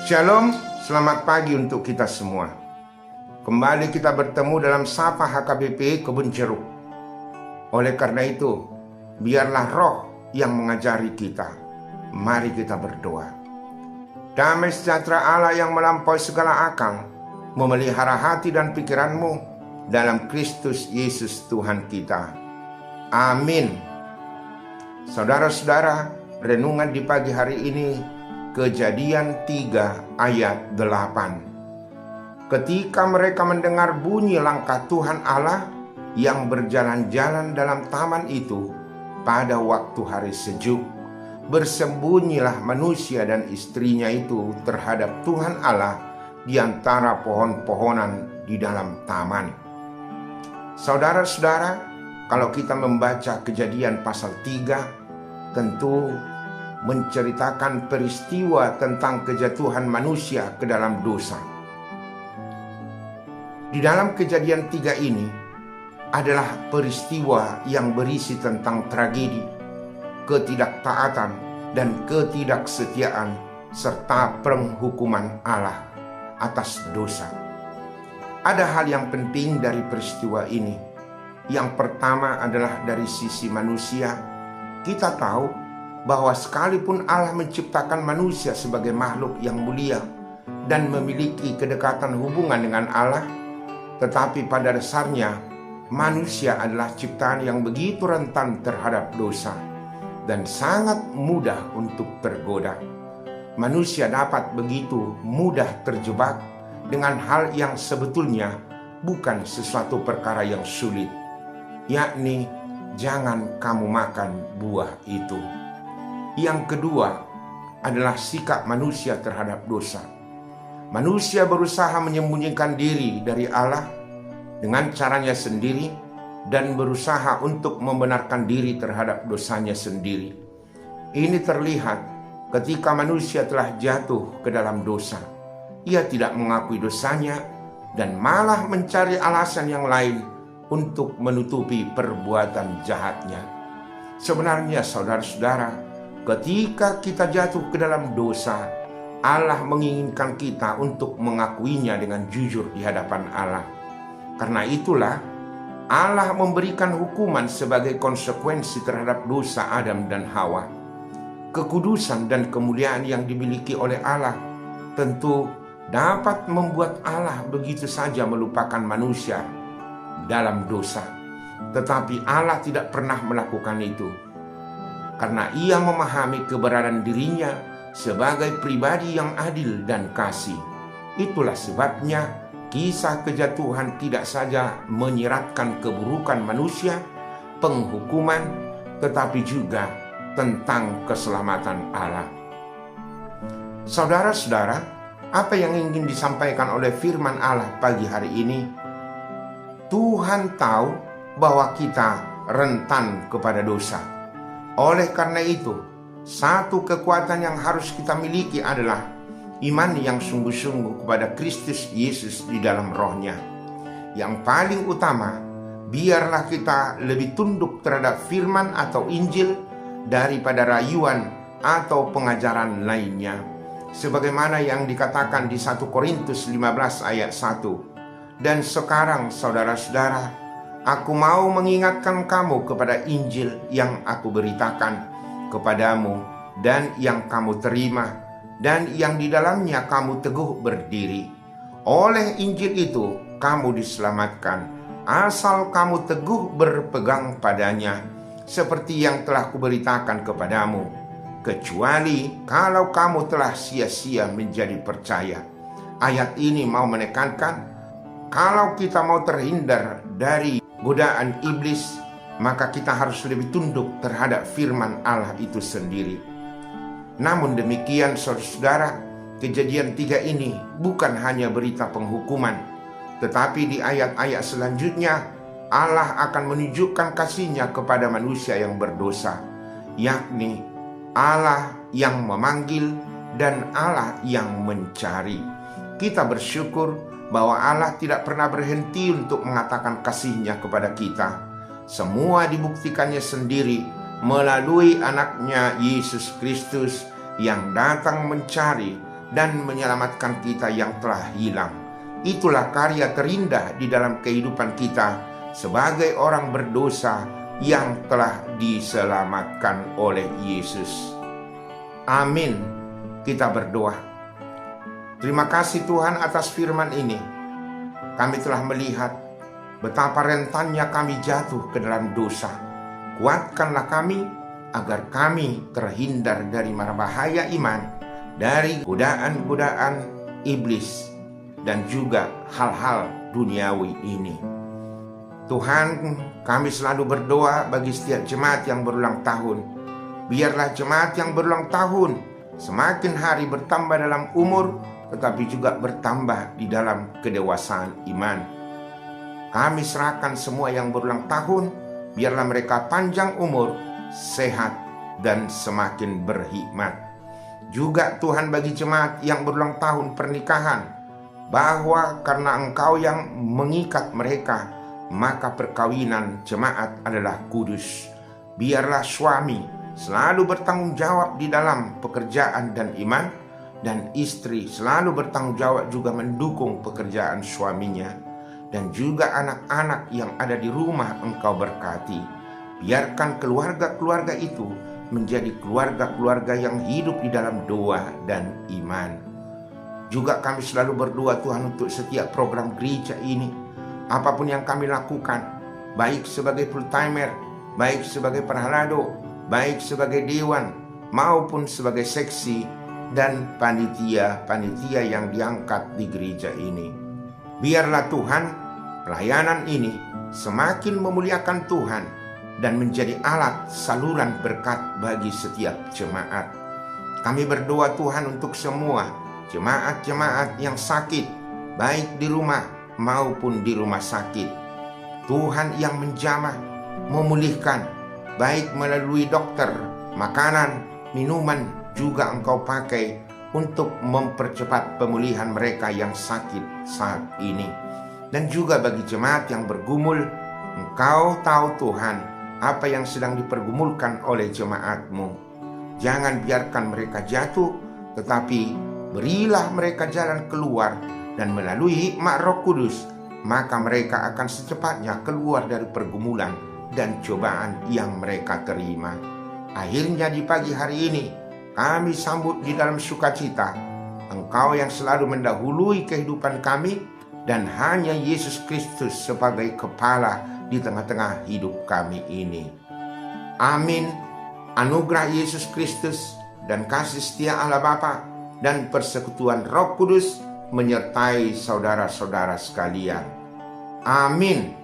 Shalom, selamat pagi untuk kita semua. Kembali kita bertemu dalam Sapa HKBP Kebun Jeruk. Oleh karena itu, biarlah Roh yang mengajari kita. Mari kita berdoa. Damai sejahtera Allah yang melampaui segala akal memelihara hati dan pikiranmu dalam Kristus Yesus Tuhan kita. Amin. Saudara-saudara, renungan di pagi hari ini Kejadian 3 ayat 8. Ketika mereka mendengar bunyi langkah Tuhan Allah yang berjalan-jalan dalam taman itu pada waktu hari sejuk, bersembunyilah manusia dan istrinya itu terhadap Tuhan Allah di antara pohon-pohonan di dalam taman. Saudara-saudara, kalau kita membaca Kejadian pasal 3, tentu menceritakan peristiwa tentang kejatuhan manusia ke dalam dosa. Di dalam Kejadian 3 ini adalah peristiwa yang berisi tentang tragedi, ketidaktaatan, dan ketidaksetiaan serta penghukuman Allah atas dosa. Ada hal yang penting dari peristiwa ini. Yang pertama adalah dari sisi manusia. Kita tahu bahwa sekalipun Allah menciptakan manusia sebagai makhluk yang mulia dan memiliki kedekatan hubungan dengan Allah, tetapi pada dasarnya manusia adalah ciptaan yang begitu rentan terhadap dosa dan sangat mudah untuk tergoda. Manusia dapat begitu mudah terjebak dengan hal yang sebetulnya bukan sesuatu perkara yang sulit, yakni jangan kamu makan buah itu. Yang kedua adalah sikap manusia terhadap dosa. Manusia berusaha menyembunyikan diri dari Allah dengan caranya sendiri dan berusaha untuk membenarkan diri terhadap dosanya sendiri. Ini terlihat ketika manusia telah jatuh ke dalam dosa. Ia tidak mengakui dosanya dan malah mencari alasan yang lain untuk menutupi perbuatan jahatnya. Sebenarnya saudara-saudara, ketika kita jatuh ke dalam dosa, Allah menginginkan kita untuk mengakuinya dengan jujur di hadapan Allah. Karena itulah Allah memberikan hukuman sebagai konsekuensi terhadap dosa Adam dan Hawa. Kekudusan dan kemuliaan yang dimiliki oleh Allah tentu dapat membuat Allah begitu saja melupakan manusia dalam dosa. Tetapi Allah tidak pernah melakukan itu, karena ia memahami keberadaan dirinya sebagai pribadi yang adil dan kasih. Itulah sebabnya kisah kejatuhan tidak saja menyiratkan keburukan manusia, penghukuman, tetapi juga tentang keselamatan Allah. Saudara-saudara, apa yang ingin disampaikan oleh firman Allah pagi hari ini? Tuhan tahu bahwa kita rentan kepada dosa. Oleh karena itu, satu kekuatan yang harus kita miliki adalah iman yang sungguh-sungguh kepada Kristus Yesus di dalam rohnya. Yang paling utama, biarlah kita lebih tunduk terhadap firman atau Injil daripada rayuan atau pengajaran lainnya. Sebagaimana yang dikatakan di 1 Korintus 15 ayat 1. Dan sekarang saudara-saudara, aku mau mengingatkan kamu kepada Injil yang aku beritakan kepadamu dan yang kamu terima dan yang di dalamnya kamu teguh berdiri. Oleh Injil itu kamu diselamatkan, asal kamu teguh berpegang padanya, seperti yang telah kuberitakan kepadamu, kecuali kalau kamu telah sia-sia menjadi percaya. Ayat ini mau menekankan, kalau kita mau terhindar dari godaan iblis, maka kita harus lebih tunduk terhadap firman Allah itu sendiri. Namun demikian saudara-saudara, Kejadian 3 ini bukan hanya berita penghukuman, tetapi di ayat-ayat selanjutnya Allah akan menunjukkan kasih-Nya kepada manusia yang berdosa, yakni Allah yang memanggil dan Allah yang mencari. Kita bersyukur bahwa Allah tidak pernah berhenti untuk mengatakan kasih-Nya kepada kita. Semua dibuktikannya sendiri melalui anaknya Yesus Kristus yang datang mencari dan menyelamatkan kita yang telah hilang. Itulah karya terindah di dalam kehidupan kita sebagai orang berdosa yang telah diselamatkan oleh Yesus. Amin. Kita berdoa. Terima kasih Tuhan atas firman ini. Kami telah melihat betapa rentannya kami jatuh ke dalam dosa. Kuatkanlah kami agar kami terhindar dari mara bahaya iman, dari godaan-godaan iblis, dan juga hal-hal duniawi ini. Tuhan, kami selalu berdoa bagi setiap jemaat yang berulang tahun. Biarlah jemaat yang berulang tahun semakin hari bertambah dalam umur, tetapi juga bertambah di dalam kedewasaan iman. Kami serahkan semua yang berulang tahun, biarlah mereka panjang umur, sehat, dan semakin berhikmat. Juga Tuhan bagi jemaat yang berulang tahun pernikahan, bahwa karena Engkau yang mengikat mereka, maka perkawinan jemaat adalah kudus. Biarlah suami selalu bertanggung jawab di dalam pekerjaan dan iman, dan istri selalu bertanggung jawab juga mendukung pekerjaan suaminya, dan juga anak-anak yang ada di rumah Engkau berkati. Biarkan keluarga-keluarga itu menjadi keluarga-keluarga yang hidup di dalam doa dan iman. Juga kami selalu berdoa Tuhan untuk setiap program gereja ini. Apapun yang kami lakukan, baik sebagai full timer, baik sebagai perhalado, baik sebagai dewan, maupun sebagai seksi dan panitia-panitia yang diangkat di gereja ini. Biarlah Tuhan, pelayanan ini semakin memuliakan Tuhan dan menjadi alat saluran berkat bagi setiap jemaat. Kami berdoa Tuhan untuk semua jemaat-jemaat yang sakit, baik di rumah maupun di rumah sakit. Tuhan yang menjamah, memulihkan, baik melalui dokter, makanan, minuman, juga Engkau pakai untuk mempercepat pemulihan mereka yang sakit saat ini. Dan juga bagi jemaat yang bergumul, Engkau tahu Tuhan apa yang sedang dipergumulkan oleh jemaat-Mu. Jangan biarkan mereka jatuh, tetapi berilah mereka jalan keluar, dan melalui hikmat Roh Kudus, maka mereka akan secepatnya keluar dari pergumulan dan cobaan yang mereka terima. Akhirnya di pagi hari ini, kami sambut di dalam sukacita Engkau yang selalu mendahului kehidupan kami, dan hanya Yesus Kristus sebagai kepala di tengah-tengah hidup kami ini. Amin. Anugerah Yesus Kristus dan kasih setia Allah Bapa dan persekutuan Roh Kudus menyertai saudara-saudara sekalian. Amin.